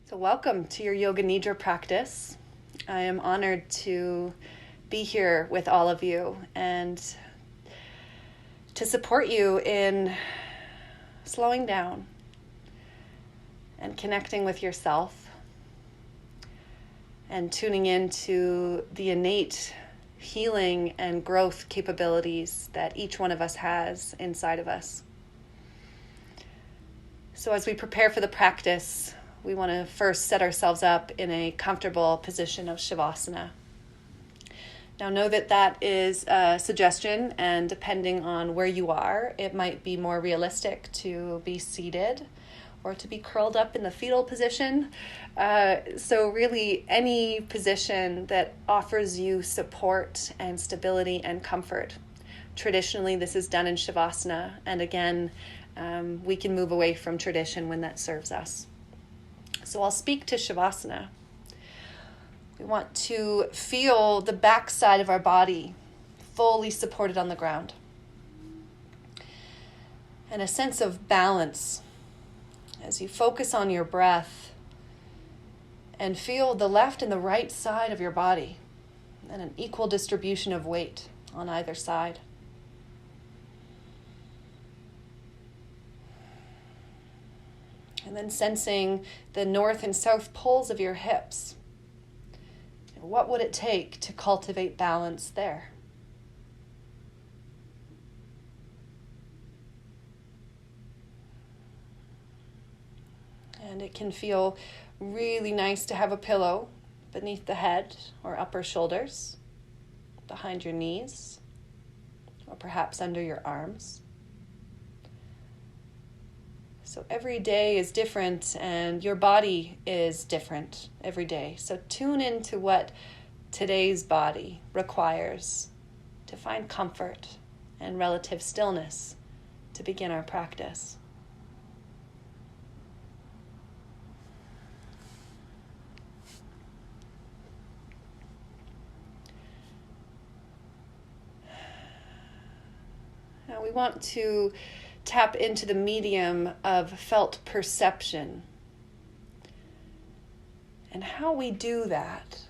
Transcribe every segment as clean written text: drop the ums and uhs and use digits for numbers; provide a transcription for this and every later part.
So welcome to your Yoga Nidra practice. I am honored to be here with all of you and to support you in slowing down and connecting with yourself and tuning into the innate healing and growth capabilities that each one of us has inside of us. So as we prepare for the practice, we want to first set ourselves up in a comfortable position of Shavasana. Now know that that is a suggestion, and depending on where you are, it might be more realistic to be seated or to be curled up in the fetal position. So really any position that offers you support and stability and comfort. Traditionally, this is done in Shavasana, and again, we can move away from tradition when that serves us. So I'll speak to Shavasana. We want to feel the back side of our body fully supported on the ground. And a sense of balance as you focus on your breath and feel the left and the right side of your body and an equal distribution of weight on either side. And then sensing the north and south poles of your hips. What would it take to cultivate balance there? And it can feel really nice to have a pillow beneath the head or upper shoulders, behind your knees, or perhaps under your arms. So every day is different and your body is different every day. So tune into what today's body requires to find comfort and relative stillness to begin our practice. Now we want to tap into the medium of felt perception. And how we do that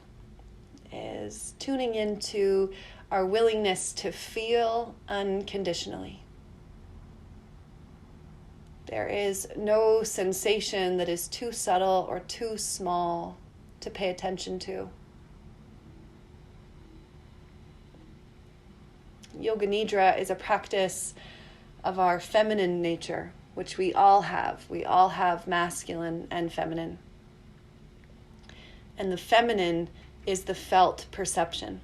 is tuning into our willingness to feel unconditionally. There is no sensation that is too subtle or too small to pay attention to. Yoga Nidra is a practice of our feminine nature, which we all have. We all have masculine and feminine. And the feminine is the felt perception.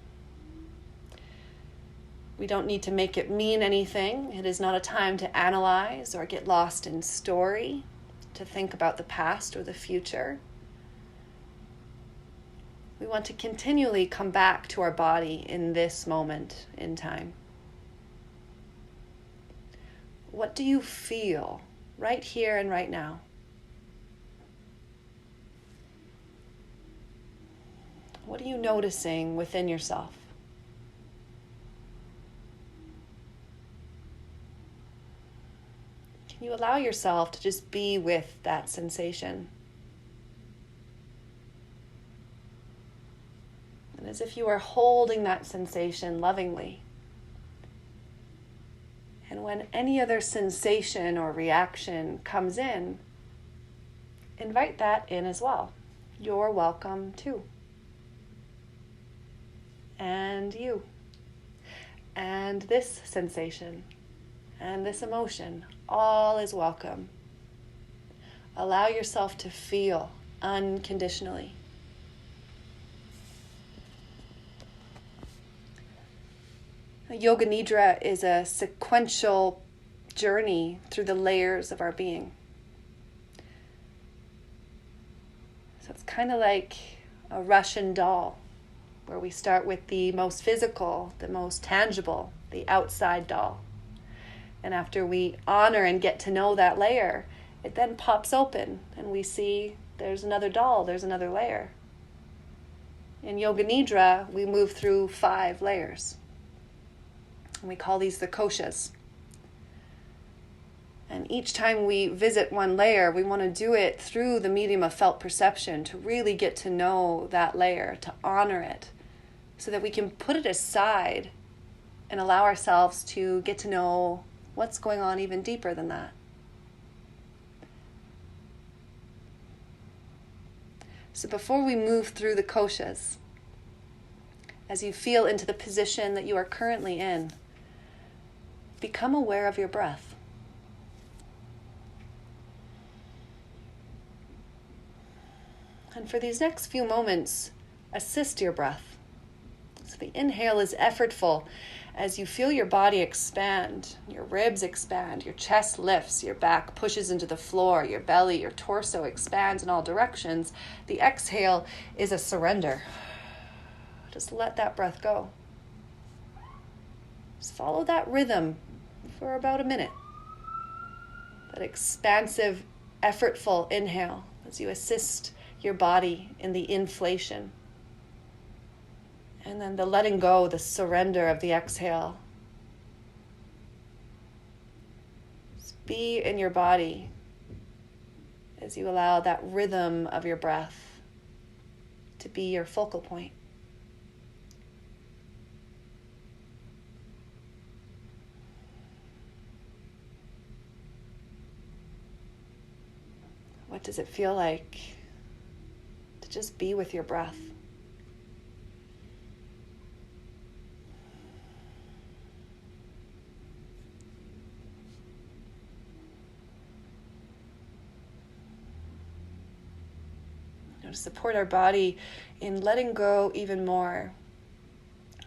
We don't need to make it mean anything. It is not a time to analyze or get lost in story, to think about the past or the future. We want to continually come back to our body in this moment in time. What do you feel right here and right now? What are you noticing within yourself? Can you allow yourself to just be with that sensation? And as if you are holding that sensation lovingly. And when any other sensation or reaction comes in, invite that in as well. You're welcome too. And you. And this sensation. And this emotion. All is welcome. Allow yourself to feel unconditionally. Yoga Nidra is a sequential journey through the layers of our being. So it's kind of like a Russian doll, where we start with the most physical, the most tangible, the outside doll. And after we honor and get to know that layer, it then pops open and we see there's another doll, there's another layer. In Yoga Nidra, we move through 5 layers. And we call these the koshas. And each time we visit one layer, we want to do it through the medium of felt perception to really get to know that layer, to honor it, so that we can put it aside and allow ourselves to get to know what's going on even deeper than that. So before we move through the koshas, as you feel into the position that you are currently in, become aware of your breath. And for these next few moments, assist your breath. So the inhale is effortful as you feel your body expand, your ribs expand, your chest lifts, your back pushes into the floor, your belly, your torso expands in all directions. The exhale is a surrender. Just let that breath go. Just follow that rhythm for about a minute. That expansive, effortful inhale as you assist your body in the inflation. And then the letting go, the surrender of the exhale. Just be in your body as you allow that rhythm of your breath to be your focal point. What does it feel like to just be with your breath? To support our body in letting go even more,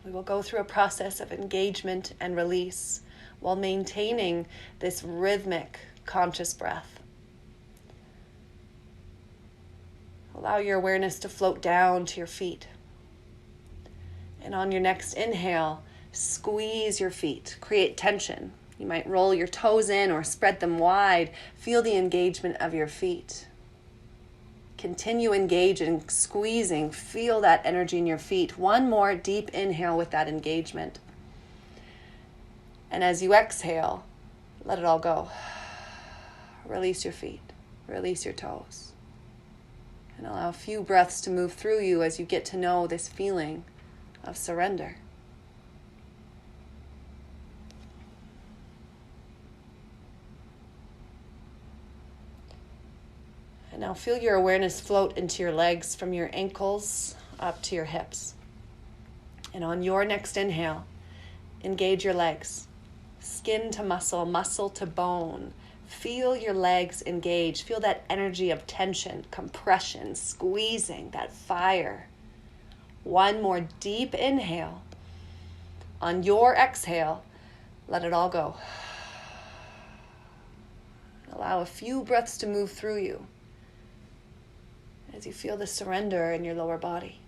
we will go through a process of engagement and release while maintaining this rhythmic, conscious breath. Allow your awareness to float down to your feet. And on your next inhale, squeeze your feet, create tension. You might roll your toes in or spread them wide. Feel the engagement of your feet. Continue engaging, squeezing. Feel that energy in your feet. One more deep inhale with that engagement. And as you exhale, let it all go. Release your feet. Release your toes. And allow a few breaths to move through you as you get to know this feeling of surrender. And now feel your awareness float into your legs from your ankles up to your hips. And on your next inhale, engage your legs. Skin to muscle, muscle to bone. Feel your legs engage. Feel that energy of tension, compression, squeezing, that fire. One more deep inhale. On your exhale, let it all go. Allow a few breaths to move through you as you feel the surrender in your lower body.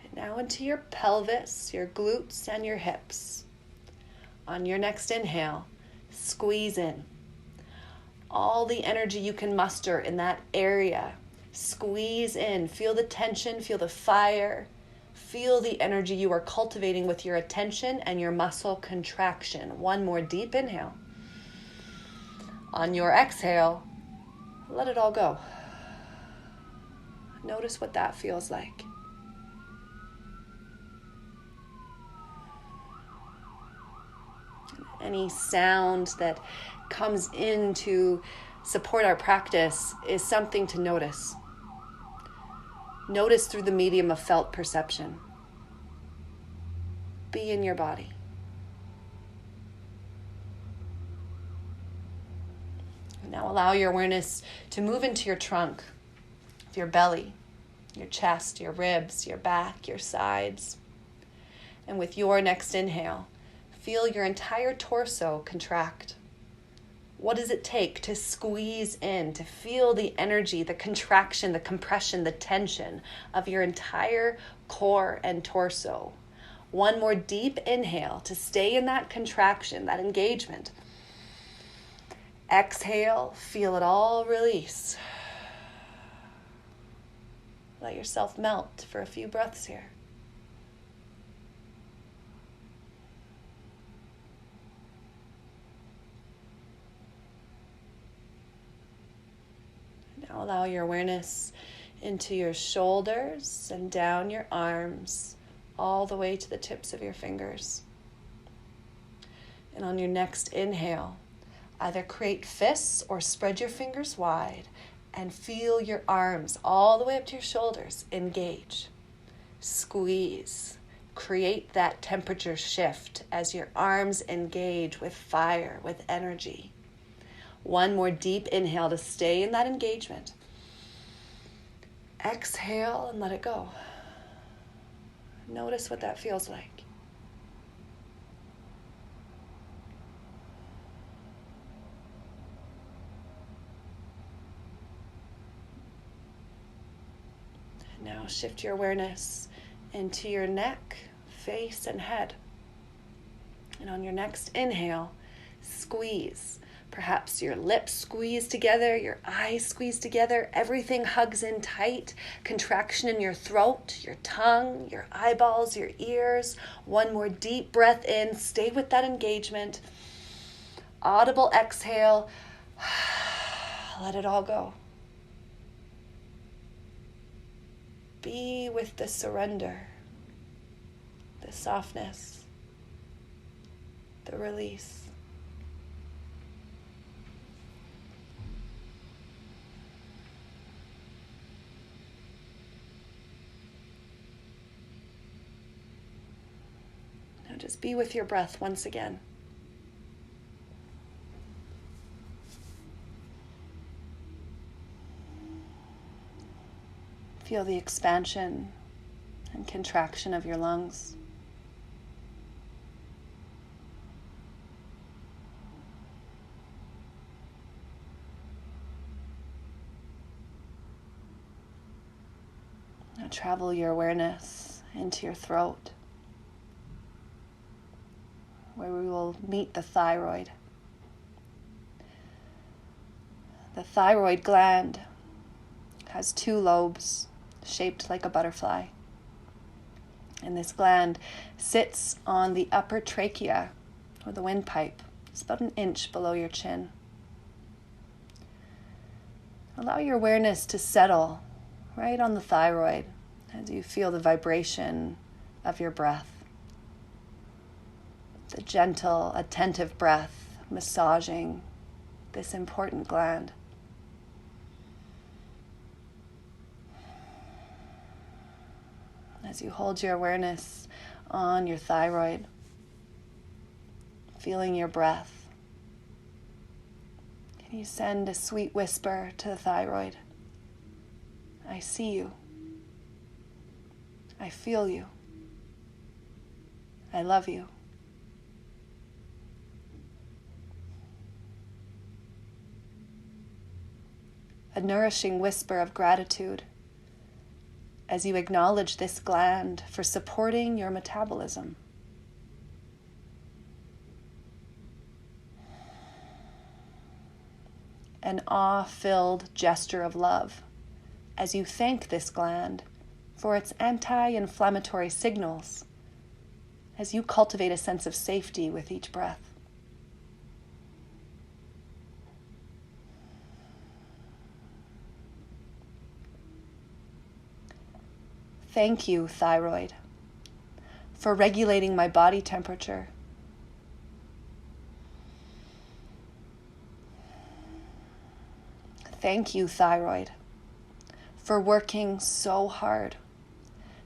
And now into your pelvis, your glutes, and your hips. On your next inhale, squeeze in. All the energy you can muster in that area. Squeeze in. Feel the tension, feel the fire. Feel the energy you are cultivating with your attention and your muscle contraction. One more deep inhale. On your exhale, let it all go. Notice what that feels like. Any sound that comes in to support our practice is something to notice. Notice through the medium of felt perception. Be in your body. Now allow your awareness to move into your trunk, your belly, your chest, your ribs, your back, your sides. And with your next inhale, feel your entire torso contract. What does it take to squeeze in, to feel the energy, the contraction, the compression, the tension of your entire core and torso? One more deep inhale to stay in that contraction, that engagement. Exhale, feel it all release. Let yourself melt for a few breaths here. Now allow your awareness into your shoulders and down your arms, all the way to the tips of your fingers. And on your next inhale, either create fists or spread your fingers wide and feel your arms all the way up to your shoulders engage. Squeeze. Create that temperature shift as your arms engage with fire, with energy. One more deep inhale to stay in that engagement. Exhale and let it go. Notice what that feels like. Now shift your awareness into your neck, face, and head. And on your next inhale, squeeze. Perhaps your lips squeeze together, your eyes squeeze together, everything hugs in tight, contraction in your throat, your tongue, your eyeballs, your ears. One more deep breath in, stay with that engagement. Audible exhale, let it all go. Be with the surrender, the softness, the release. Now just be with your breath once again. Feel the expansion and contraction of your lungs. Now travel your awareness into your throat, where we will meet the thyroid. The thyroid gland has two lobes shaped like a butterfly. And this gland sits on the upper trachea, or the windpipe. It's about an inch below your chin. Allow your awareness to settle right on the thyroid as you feel the vibration of your breath. The gentle, attentive breath massaging this important gland. As you hold your awareness on your thyroid, feeling your breath, can you send a sweet whisper to the thyroid? I see you. I feel you. I love you. A nourishing whisper of gratitude as you acknowledge this gland for supporting your metabolism. An awe-filled gesture of love as you thank this gland for its anti-inflammatory signals as you cultivate a sense of safety with each breath. Thank you, thyroid, for regulating my body temperature. Thank you, thyroid, for working so hard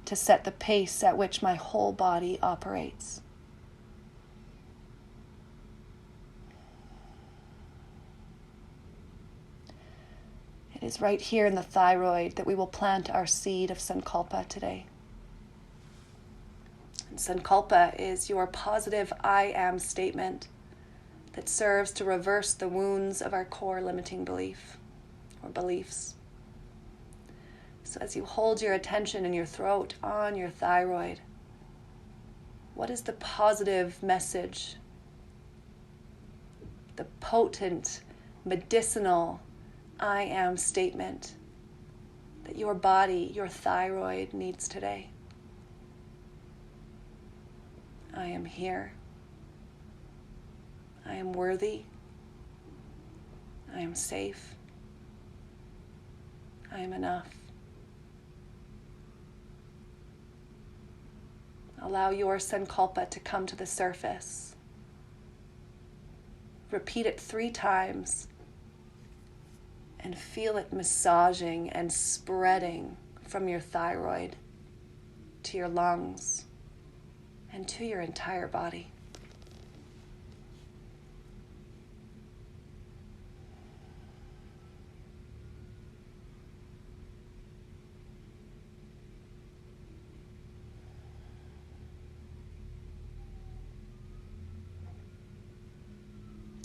to set the pace at which my whole body operates. It is right here in the thyroid that we will plant our seed of Sankalpa today. And Sankalpa is your positive I am statement that serves to reverse the wounds of our core limiting belief or beliefs. So as you hold your attention in your throat on your thyroid, what is the positive message, the potent, medicinal I am statement that your body, your thyroid needs today. I am here. I am worthy. I am safe. I am enough. Allow your sankalpa to come to the surface. Repeat it 3 times and feel it massaging and spreading from your thyroid to your lungs and to your entire body.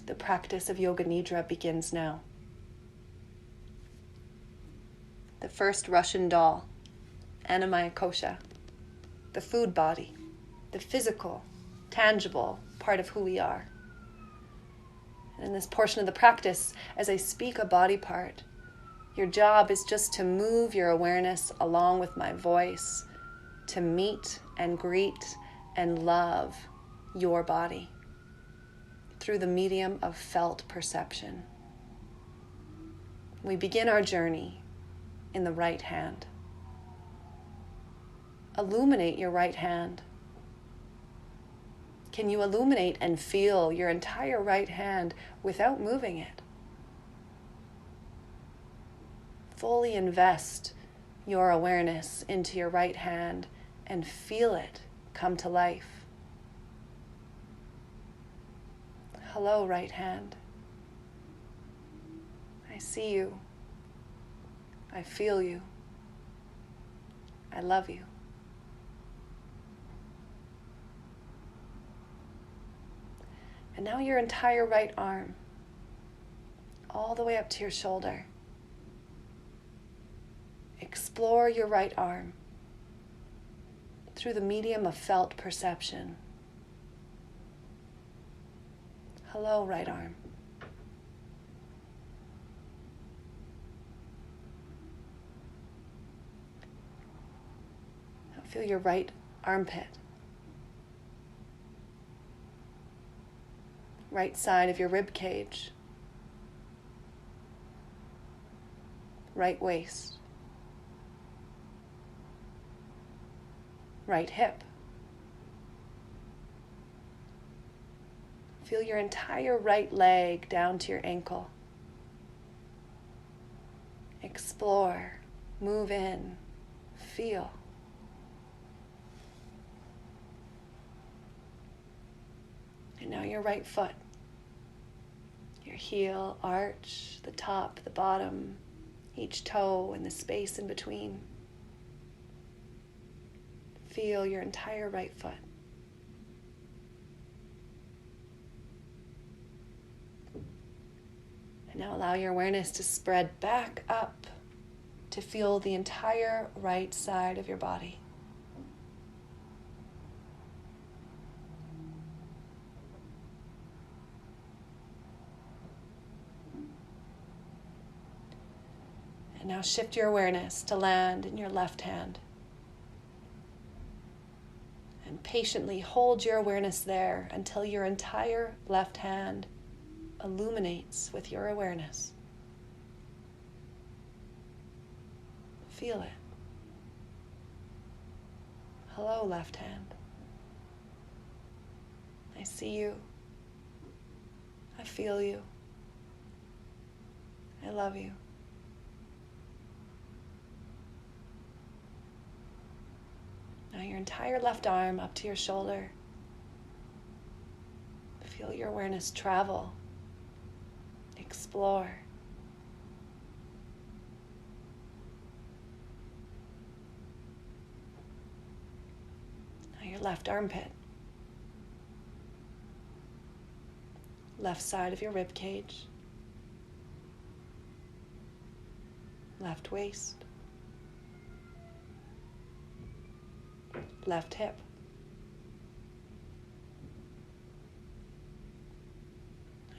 The practice of Yoga Nidra begins now. The first Russian doll, Annamaya Kosha, the food body, the physical, tangible part of who we are. And in this portion of the practice, as I speak a body part, your job is just to move your awareness along with my voice to meet and greet and love your body through the medium of felt perception. We begin our journey in the right hand. Illuminate your right hand. Can you illuminate and feel your entire right hand without moving it? Fully invest your awareness into your right hand and feel it come to life. Hello, right hand. I see you. I feel you. I love you. And now your entire right arm, all the way up to your shoulder. Explore your right arm through the medium of felt perception. Hello, right arm. Now feel your right armpit. Right side of your rib cage. Right waist. Right hip. Feel your entire right leg down to your ankle. Explore, move in, feel. And now your right foot. Your heel, arch, the top, the bottom, each toe and the space in between. Feel your entire right foot. And now allow your awareness to spread back up to feel the entire right side of your body. And now shift your awareness to land in your left hand. And patiently hold your awareness there until your entire left hand illuminates with your awareness. Feel it. Hello, left hand. I see you. I feel you. I love you. Now your entire left arm up to your shoulder. Feel your awareness travel. Explore. Now your left armpit. Left side of your rib cage. Left waist. Left hip.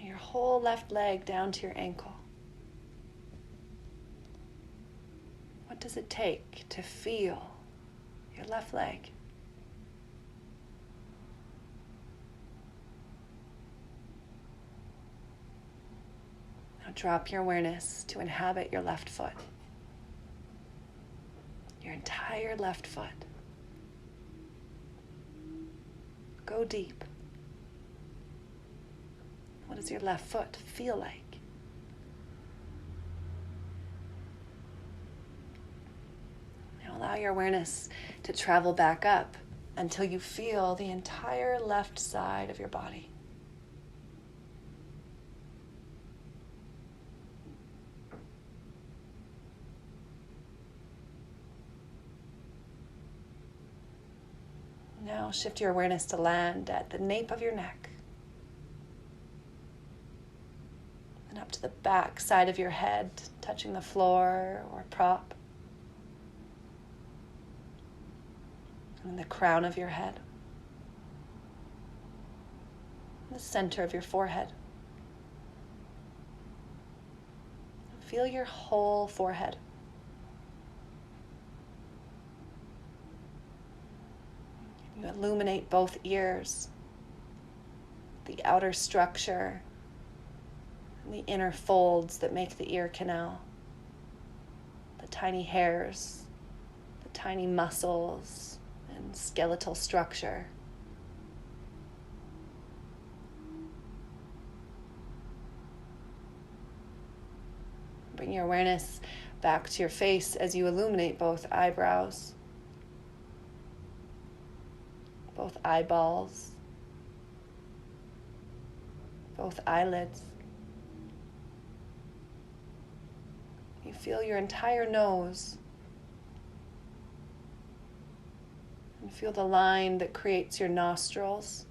Your whole left leg down to your ankle. What does it take to feel your left leg? Now drop your awareness to inhabit your left foot. Your entire left foot. Go deep. What does your left foot feel like? Now allow your awareness to travel back up until you feel the entire left side of your body. Now shift your awareness to land at the nape of your neck. And up to the back side of your head, touching the floor or prop. And the crown of your head. The center of your forehead. Feel your whole forehead. You illuminate both ears, the outer structure, and the inner folds that make the ear canal, the tiny hairs, the tiny muscles, and skeletal structure. Bring your awareness back to your face as you illuminate both eyebrows, both eyeballs, both eyelids. You feel your entire nose and feel the line that creates your nostrils,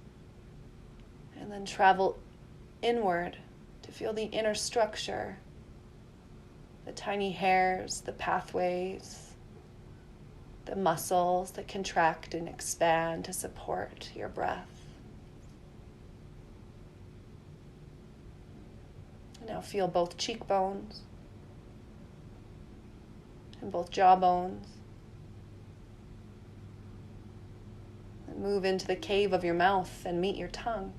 and then travel inward to feel the inner structure, the tiny hairs, the pathways, the muscles that contract and expand to support your breath. And now feel both cheekbones and both jawbones. And move into the cave of your mouth and meet your tongue.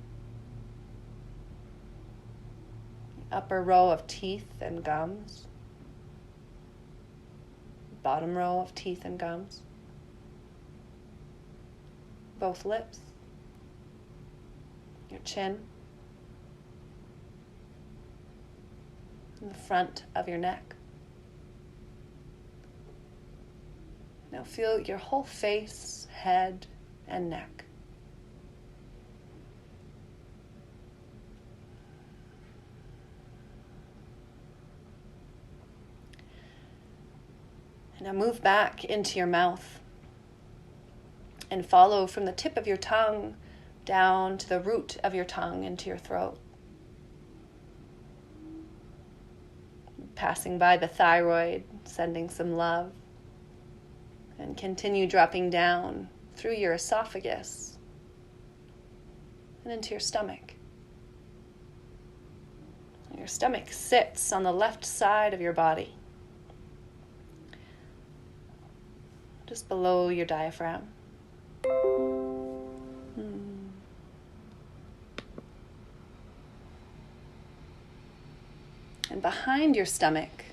The upper row of teeth and gums. Bottom row of teeth and gums, both lips, your chin, and the front of your neck. Now feel your whole face, head, and neck. And now move back into your mouth and follow from the tip of your tongue down to the root of your tongue into your throat. Passing by the thyroid, sending some love. And continue dropping down through your esophagus and into your stomach. Your stomach sits on the left side of your body, just below your diaphragm. And behind your stomach,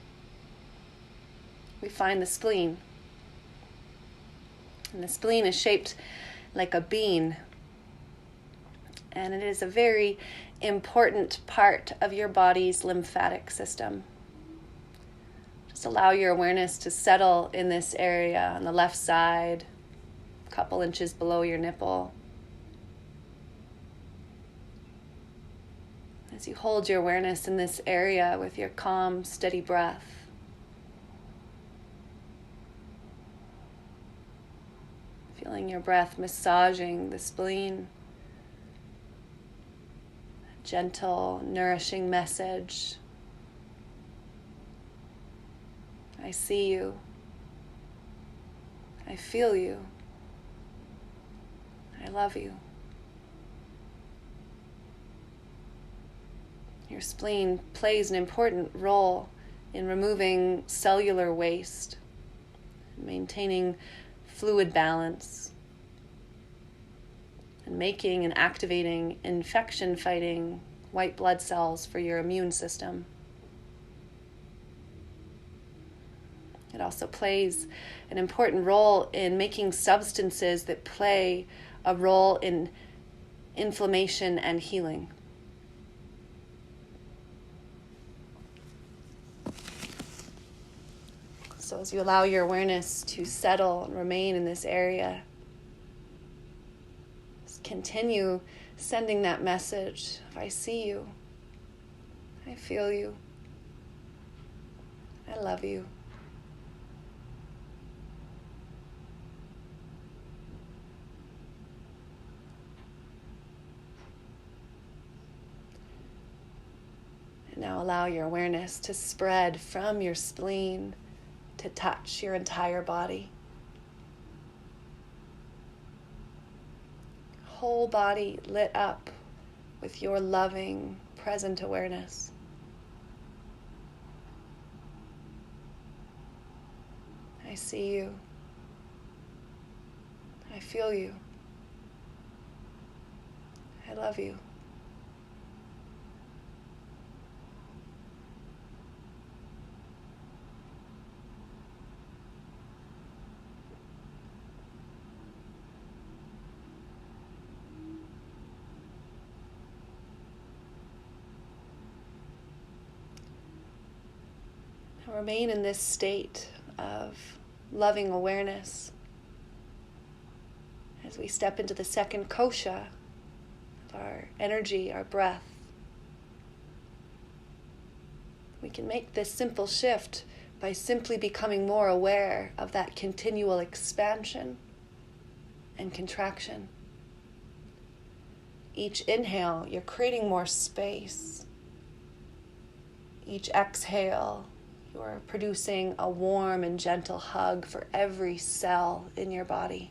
we find the spleen. And the spleen is shaped like a bean. And it is a very important part of your body's lymphatic system. Just allow your awareness to settle in this area on the left side, a couple inches below your nipple. As you hold your awareness in this area with your calm, steady breath, feeling your breath massaging the spleen, a gentle, nourishing message. I see you. I feel you. I love you. Your spleen plays an important role in removing cellular waste, maintaining fluid balance, and making and activating infection-fighting white blood cells for your immune system. It also plays an important role in making substances that play a role in inflammation and healing. So as you allow your awareness to settle and remain in this area, just continue sending that message. I see you. I feel you. I love you. And now allow your awareness to spread from your spleen to touch your entire body. Whole body lit up with your loving, present awareness. I see you. I feel you. I love you. Remain in this state of loving awareness as we step into the second kosha of our energy, our breath. We can make this simple shift by simply becoming more aware of that continual expansion and contraction. Each inhale, you're creating more space. Each exhale, you're producing a warm and gentle hug for every cell in your body.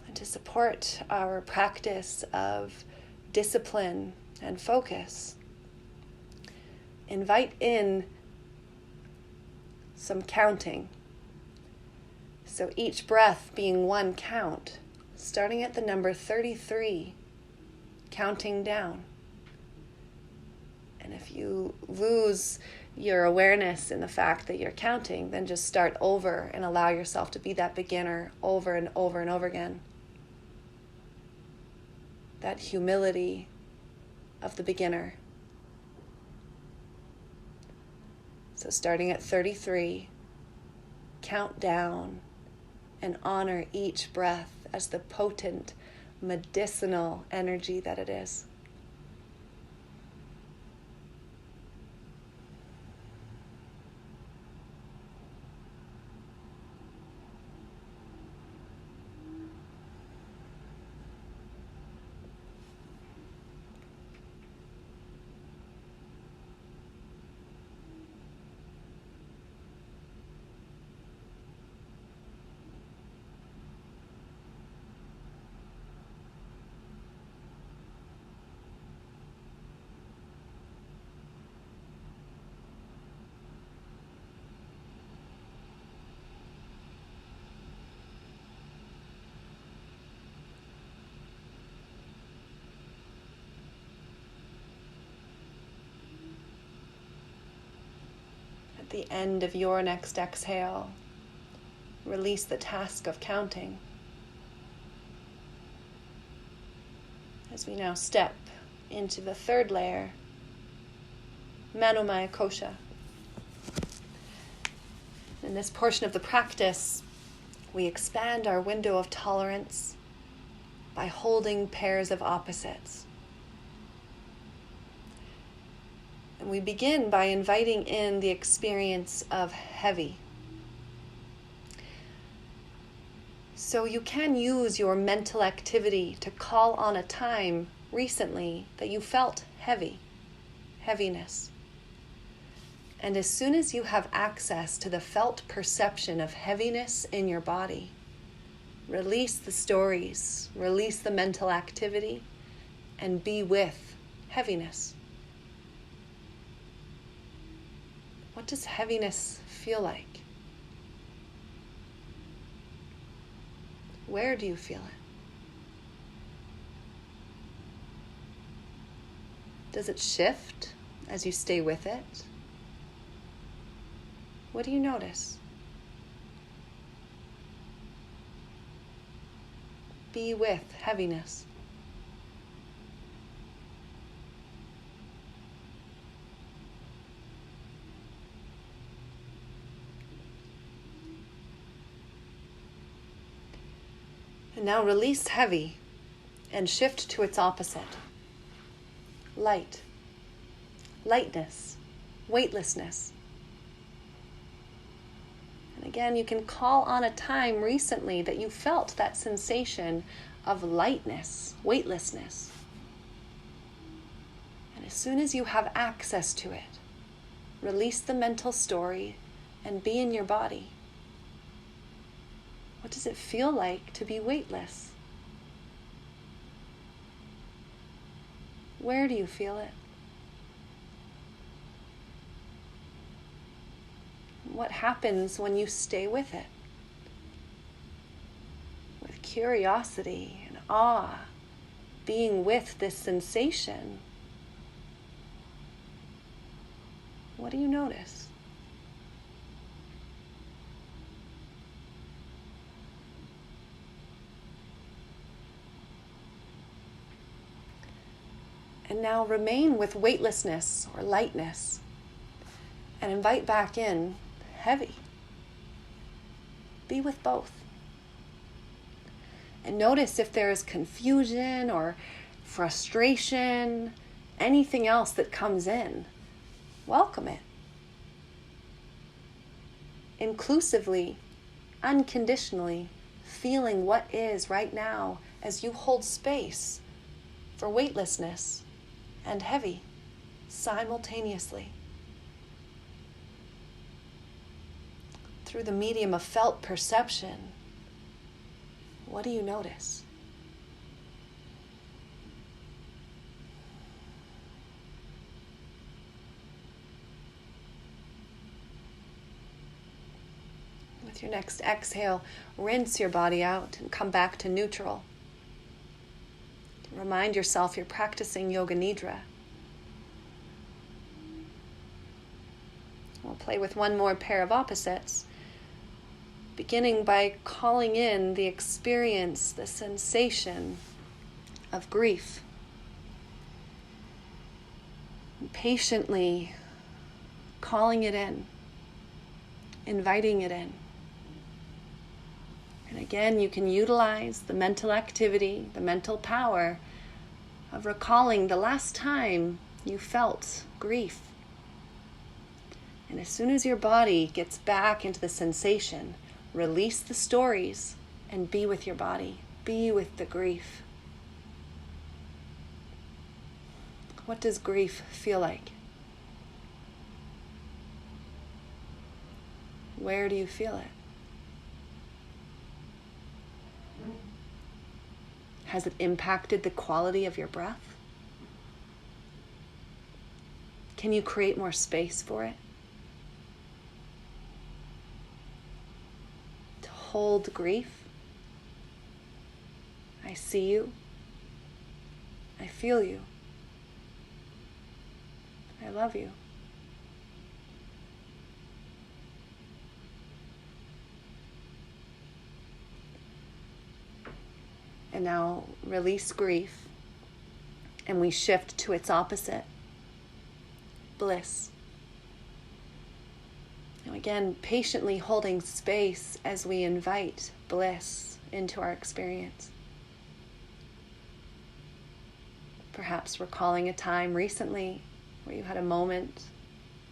And to support our practice of discipline and focus, invite in some counting. So each breath being one count, starting at the number 33, counting down. And if you lose your awareness in the fact that you're counting, then just start over and allow yourself to be that beginner over and over and over again. That humility of the beginner. So starting at 33, count down and honor each breath as the potent medicinal energy that it is. At the end of your next exhale, release the task of counting. As we now step into the third layer, Manomaya Kosha. In this portion of the practice, we expand our window of tolerance by holding pairs of opposites. And we begin by inviting in the experience of heavy. So you can use your mental activity to call on a time recently that you felt heaviness. And as soon as you have access to the felt perception of heaviness in your body, release the stories, release the mental activity, and be with heaviness. What does heaviness feel like? Where do you feel it? Does it shift as you stay with it? What do you notice? Be with heaviness. And now release heavy and shift to its opposite. Light, lightness, weightlessness. And again, you can call on a time recently that you felt that sensation of lightness, weightlessness. And as soon as you have access to it, release the mental story and be in your body. What does it feel like to be weightless? Where do you feel it? What happens when you stay with it? With curiosity and awe, being with this sensation. What do you notice? And now remain with weightlessness or lightness and invite back in heavy. Be with both. And notice if there is confusion or frustration, anything else that comes in. Welcome it. Inclusively, unconditionally, feeling what is right now as you hold space for weightlessness and heavy simultaneously. Through the medium of felt perception, what do you notice? With your next exhale, rinse your body out and come back to neutral. Remind yourself you're practicing Yoga Nidra. We'll play with one more pair of opposites, beginning by calling in the experience, the sensation of grief. And patiently calling it in, inviting it in. And again, you can utilize the mental activity, the mental power of recalling the last time you felt grief. And as soon as your body gets back into the sensation, release the stories and be with your body. Be with the grief. What does grief feel like? Where do you feel it? Has it impacted the quality of your breath? Can you create more space for it? To hold grief. I see you. I feel you. I love you. And now release grief, and we shift to its opposite, bliss. Now again, patiently holding space as we invite bliss into our experience. Perhaps recalling a time recently where you had a moment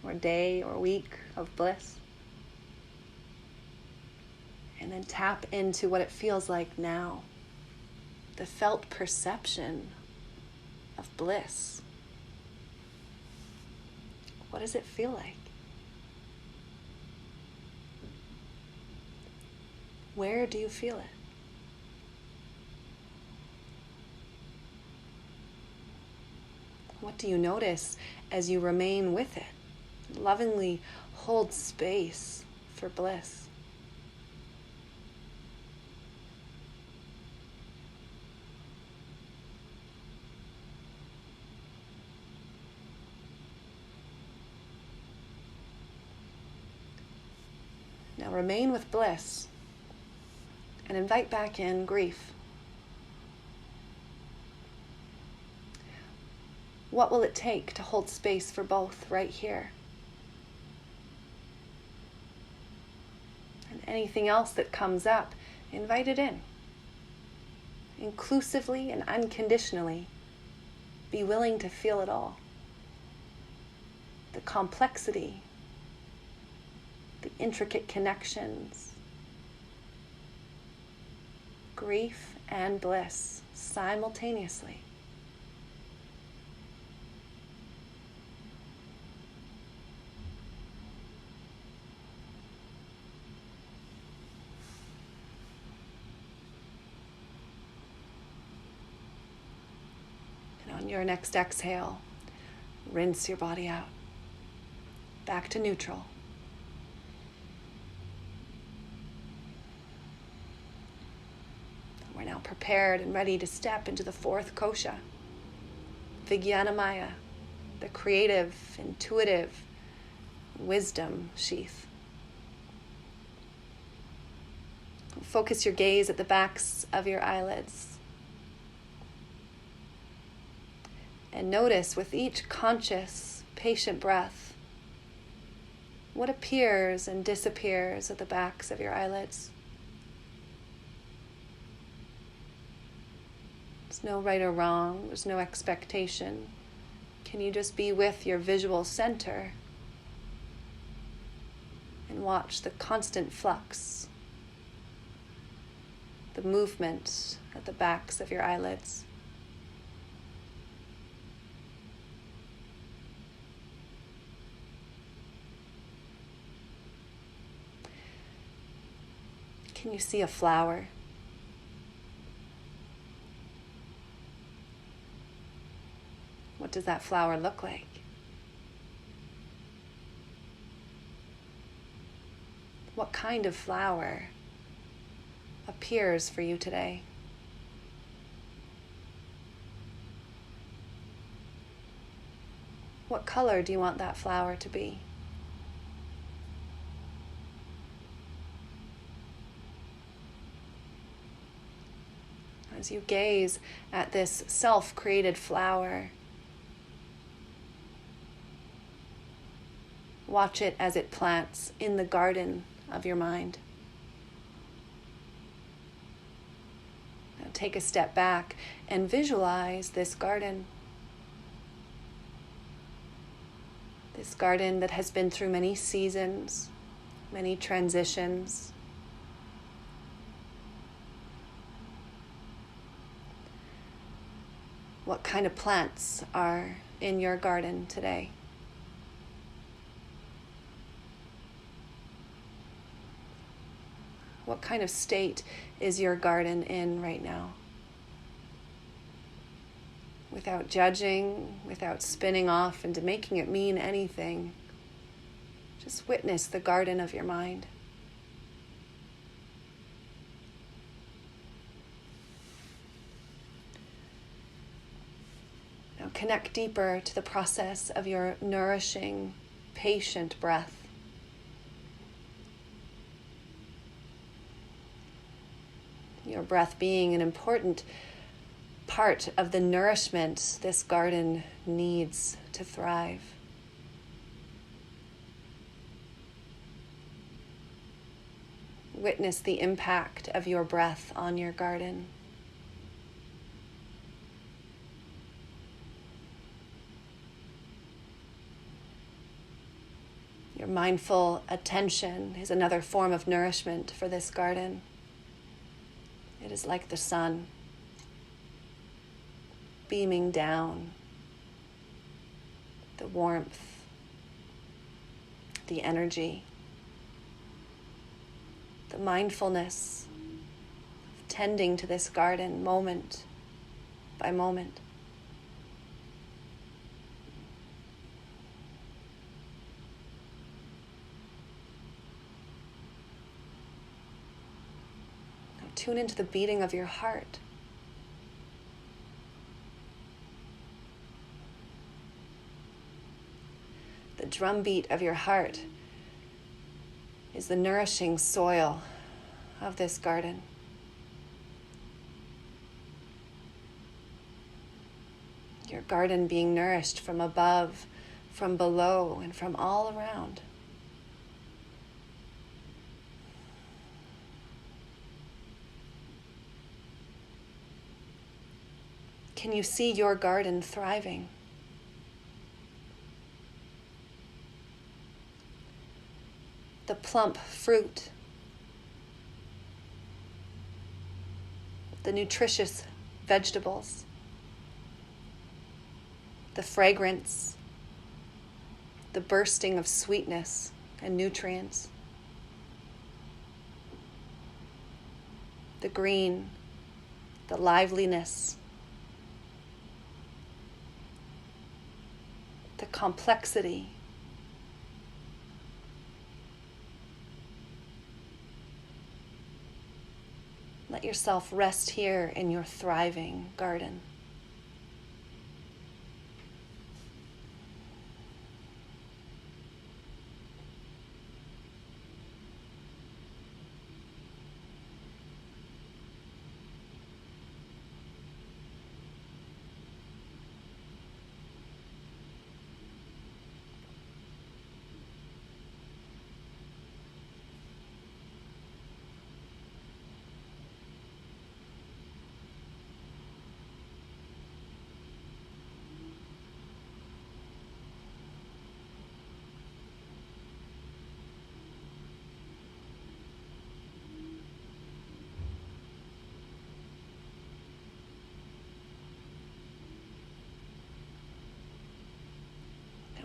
or day or week of bliss. And then tap into what it feels like now. The felt perception of bliss. What does it feel like? Where do you feel it? What do you notice as you remain with it, lovingly hold space for bliss. Now remain with bliss and invite back in grief. What will it take to hold space for both right here? And anything else that comes up, invite it in. Inclusively and unconditionally, be willing to feel it all. The complexity, the intricate connections, grief and bliss simultaneously. And on your next exhale, rinse your body out, back to neutral. We're now prepared and ready to step into the fourth kosha, Vijnanamaya, the creative, intuitive wisdom sheath. Focus your gaze at the backs of your eyelids. And notice with each conscious, patient breath, what appears and disappears at the backs of your eyelids. There's no right or wrong, there's no expectation. Can you just be with your visual center and watch the constant flux, the movement at the backs of your eyelids? Can you see a flower? What does that flower look like? What kind of flower appears for you today? What color do you want that flower to be? As you gaze at this self-created flower, watch it as it plants in the garden of your mind. Now take a step back and visualize this garden. This garden that has been through many seasons, many transitions. What kind of plants are in your garden today? What kind of state is your garden in right now? Without judging, without spinning off into making it mean anything, just witness the garden of your mind. Now connect deeper to the process of your nourishing, patient breath. Your breath being an important part of the nourishment this garden needs to thrive. Witness the impact of your breath on your garden. Your mindful attention is another form of nourishment for this garden. It is like the sun, beaming down, the warmth, the energy, the mindfulness of tending to this garden moment by moment. Tune into the beating of your heart. The drumbeat of your heart is the nourishing soil of this garden. Your garden being nourished from above, from below, and from all around. Can you see your garden thriving? The plump fruit, the nutritious vegetables, the fragrance, the bursting of sweetness and nutrients, the green, the liveliness, the complexity, let yourself rest here in your thriving garden.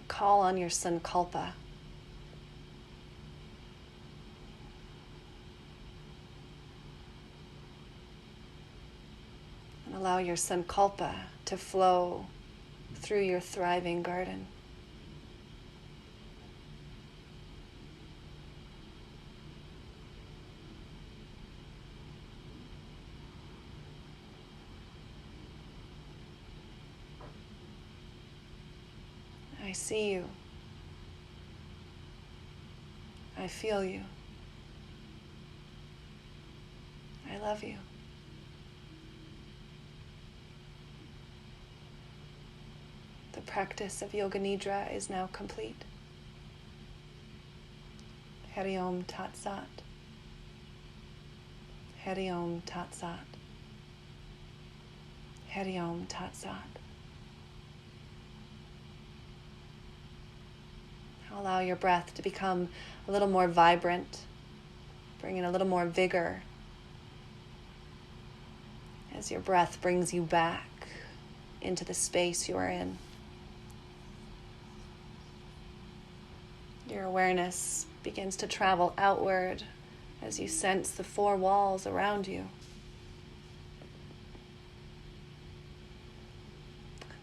Call on your sankalpa. And allow your sankalpa to flow through your thriving garden. I see you. I feel you. I love you. The practice of Yoga Nidra is now complete. Hari Om Tat Sat. Hari Om Tat Sat. Hari Om Tat Sat. Allow your breath to become a little more vibrant, bring in a little more vigor as your breath brings you back into the space you are in. Your awareness begins to travel outward as you sense the four walls around you.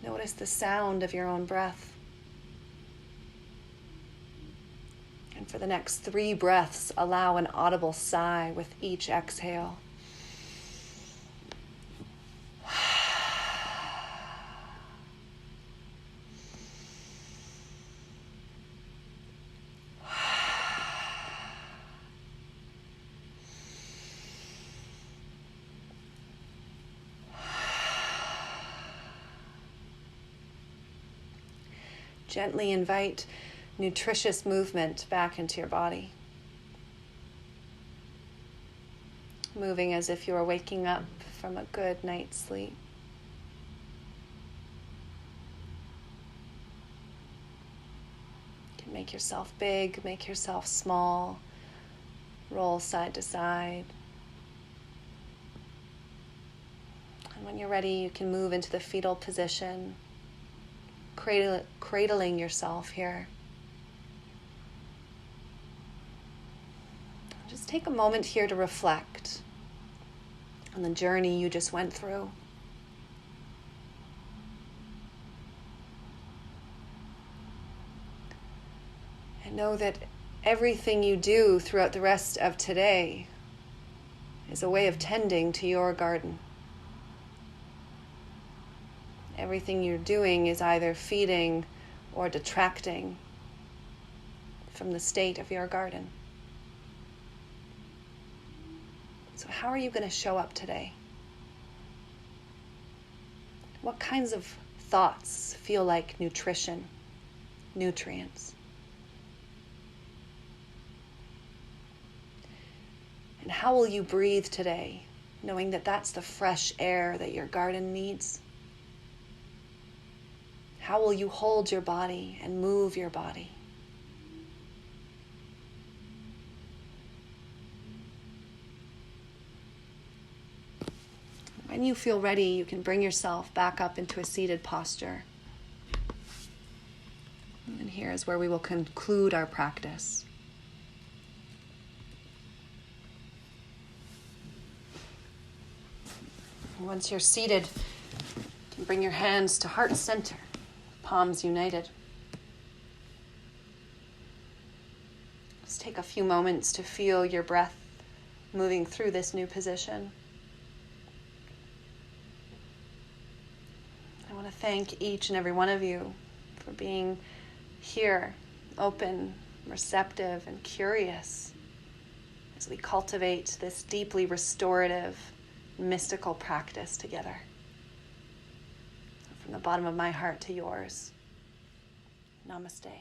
Notice the sound of your own breath. And for the next 3 breaths, allow an audible sigh with each exhale. Gently invite nutritious movement back into your body. Moving as if you are waking up from a good night's sleep. You can make yourself big, make yourself small, roll side to side. And when you're ready, you can move into the fetal position, cradling yourself here. Just take a moment here to reflect on the journey you just went through. And know that everything you do throughout the rest of today is a way of tending to your garden. Everything you're doing is either feeding or detracting from the state of your garden. So how are you going to show up today? What kinds of thoughts feel like nutrition, nutrients? And how will you breathe today, knowing that that's the fresh air that your garden needs? How will you hold your body and move your body? When you feel ready, you can bring yourself back up into a seated posture. And here is where we will conclude our practice. Once you're seated, you can bring your hands to heart center, palms united. Just take a few moments to feel your breath moving through this new position. I want to thank each and every one of you for being here, open, receptive, and curious as we cultivate this deeply restorative, mystical practice together. From the bottom of my heart to yours, namaste.